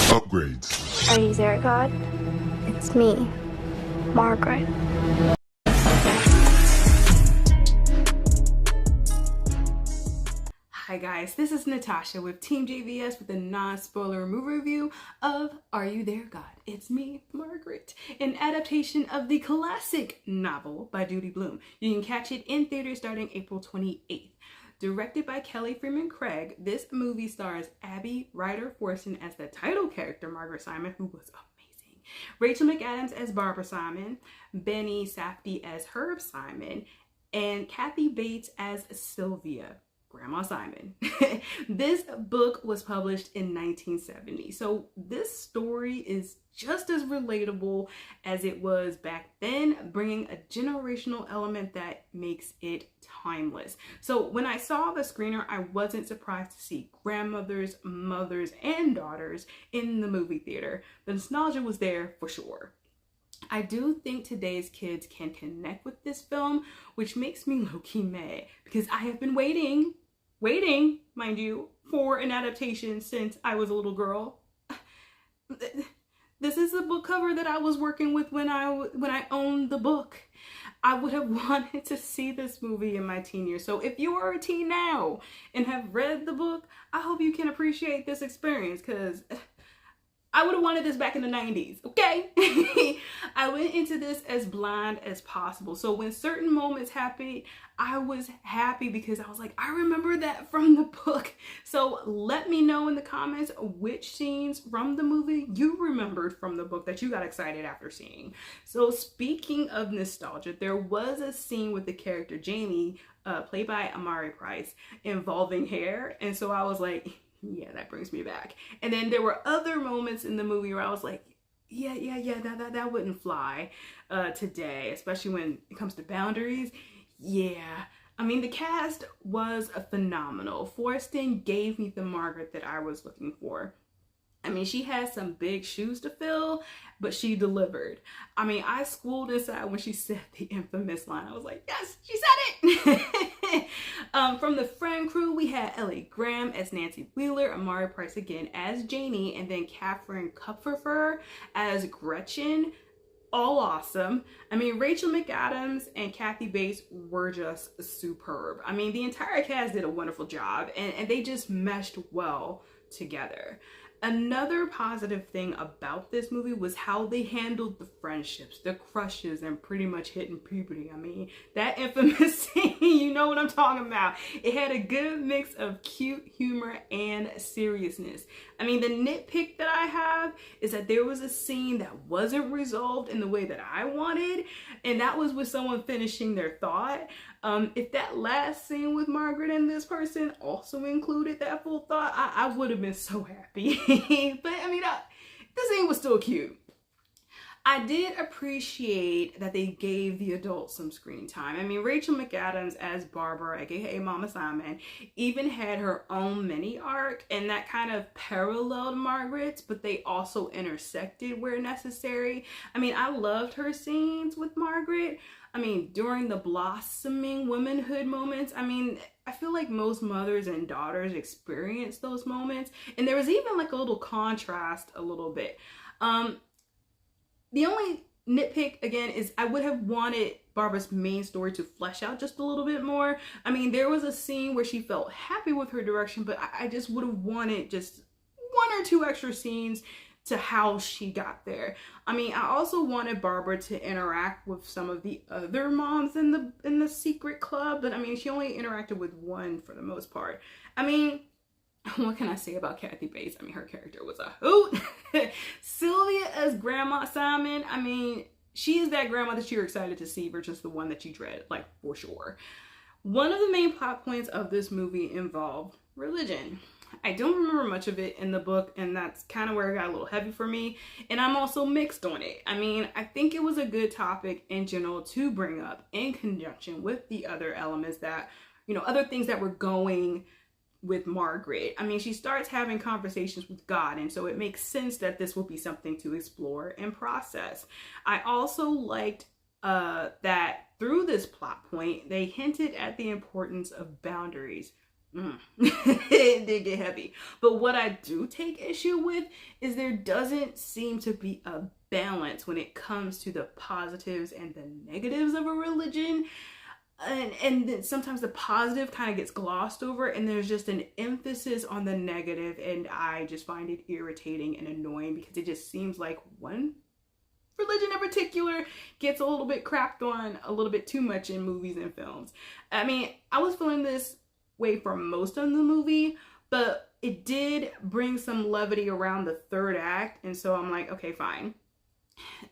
Upgrades. Are you there, God? It's me, Margaret. Hi guys, this is Natasha with Team JVS with a non-spoiler movie review of Are You There, God? It's me, Margaret, an adaptation of the classic novel by Judy Blume. You can catch it in theaters starting April 28th. Directed by Kelly Fremon Craig, this movie stars Ryder Fortson as the title character, Margaret Simon, who was amazing, Rachel McAdams as Barbara Simon, Benny Safdie as Herb Simon, and Kathy Bates as Sylvia, Grandma Simon. This book was published in 1970, so this story is just as relatable as it was back then, bringing a generational element that makes it timeless. So when I saw the screener, I wasn't surprised to see grandmothers, mothers, and daughters in the movie theater. The nostalgia was there for sure. I do think today's kids can connect with this film, which makes me low-key mad because I have been waiting, mind you, for an adaptation since I was a little girl. This is the book cover that I was working with when I owned the book. I would have wanted to see this movie in my teen years. So if you are a teen now and have read the book, I hope you can appreciate this experience because I would have wanted this back in the 90s, okay? I went into this as blind as possible. So when certain moments happened, I was happy because I was like, I remember that from the book. So let me know in the comments which scenes from the movie you remembered from the book that you got excited after seeing. So speaking of nostalgia, there was a scene with the character Jamie, played by Amari Price, involving hair. And so I was like, yeah, that brings me back. And then there were other moments in the movie where I was like, yeah, that wouldn't fly today, especially when it comes to boundaries. Yeah, I mean, the cast was phenomenal. Fortson gave me the Margaret that I was looking for. I mean, she had some big shoes to fill, but she delivered. I mean, I schooled inside when she said the infamous line. I was like, yes, she said it. From the friend crew, we had Ellie Graham as Nancy Wheeler, Amari Price again as Janie, and then Catherine Kupferfer as Gretchen. All awesome. I mean, Rachel McAdams and Kathy Bates were just superb. I mean, the entire cast did a wonderful job, and they just meshed well together. Another positive thing about this movie was how they handled the friendships, the crushes, and pretty much hitting puberty. I mean, that infamous scene, you know what I'm talking about. It had a good mix of cute humor and seriousness. I mean, the nitpick that I have is that there was a scene that wasn't resolved in the way that I wanted, and that was with someone finishing their thought. If that last scene with Margaret and this person also included that full thought, I would have been so happy. But I mean, the scene was still cute. I did appreciate that they gave the adults some screen time. I mean, Rachel McAdams as Barbara, aka Mama Simon, even had her own mini arc, and that kind of paralleled Margaret's, but they also intersected where necessary. I mean, I loved her scenes with Margaret. I mean, during the blossoming womanhood moments, I mean, I feel like most mothers and daughters experience those moments. And there was even like a little contrast a little bit. The only nitpick, again, is I would have wanted Barbara's main story to flesh out just a little bit more. I mean, there was a scene where she felt happy with her direction, but I just would have wanted just one or two extra scenes to how she got there. I mean, I also wanted Barbara to interact with some of the other moms in the secret club, but I mean, she only interacted with one for the most part. I mean, what can I say about Kathy Bates? I mean, her character was a hoot. Sylvia as Grandma Simon, I mean, she is that grandma that you're excited to see versus the one that you dread, like, for sure. One of the main plot points of this movie involved religion. I don't remember much of it in the book, and that's kind of where it got a little heavy for me, and I'm also mixed on it. I mean, I think it was a good topic in general to bring up in conjunction with the other elements that, you know, other things that were going with Margaret. I mean, she starts having conversations with God, and so it makes sense that this will be something to explore and process. I also liked that through this plot point, they hinted at the importance of boundaries. It did get heavy. But what I do take issue with is there doesn't seem to be a balance when it comes to the positives and the negatives of a religion. And then sometimes the positive kind of gets glossed over and there's just an emphasis on the negative, and I just find it irritating and annoying because it just seems like one religion in particular gets a little bit crapped on a little bit too much in movies and films. I mean, I was feeling this way for most of the movie, but it did bring some levity around the third act, and so I'm like, okay, fine.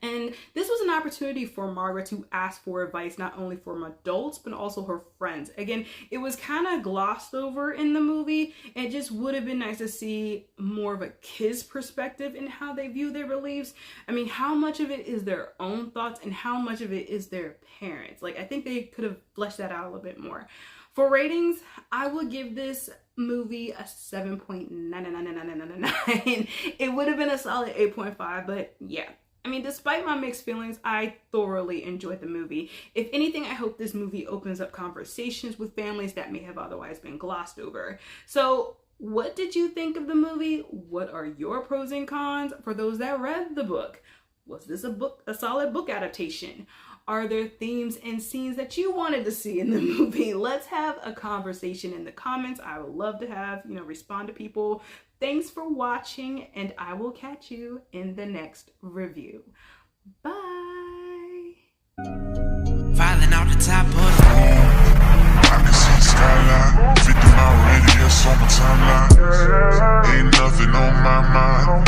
And this was an opportunity for Margaret to ask for advice, not only from adults, but also her friends. Again, it was kind of glossed over in the movie. It just would have been nice to see more of a kid's perspective in how they view their beliefs. I mean, how much of it is their own thoughts and how much of it is their parents? Like, I think they could have fleshed that out a little bit more. For ratings, I would give this movie a 7.99999. It would have been a solid 8.5, but yeah. I mean, despite my mixed feelings, I thoroughly enjoyed the movie. If anything, I hope this movie opens up conversations with families that may have otherwise been glossed over. So, what did you think of the movie? What are your pros and cons for those that read the book? Was this a solid book adaptation? Are there themes and scenes that you wanted to see in the movie? Let's have a conversation in the comments. I would love to have, respond to people. Thanks for watching, and I will catch you in the next review. Bye. Filing out the top of the I can see the skyline, 50 mile radius on my timeline. Ain't nothing on my mind.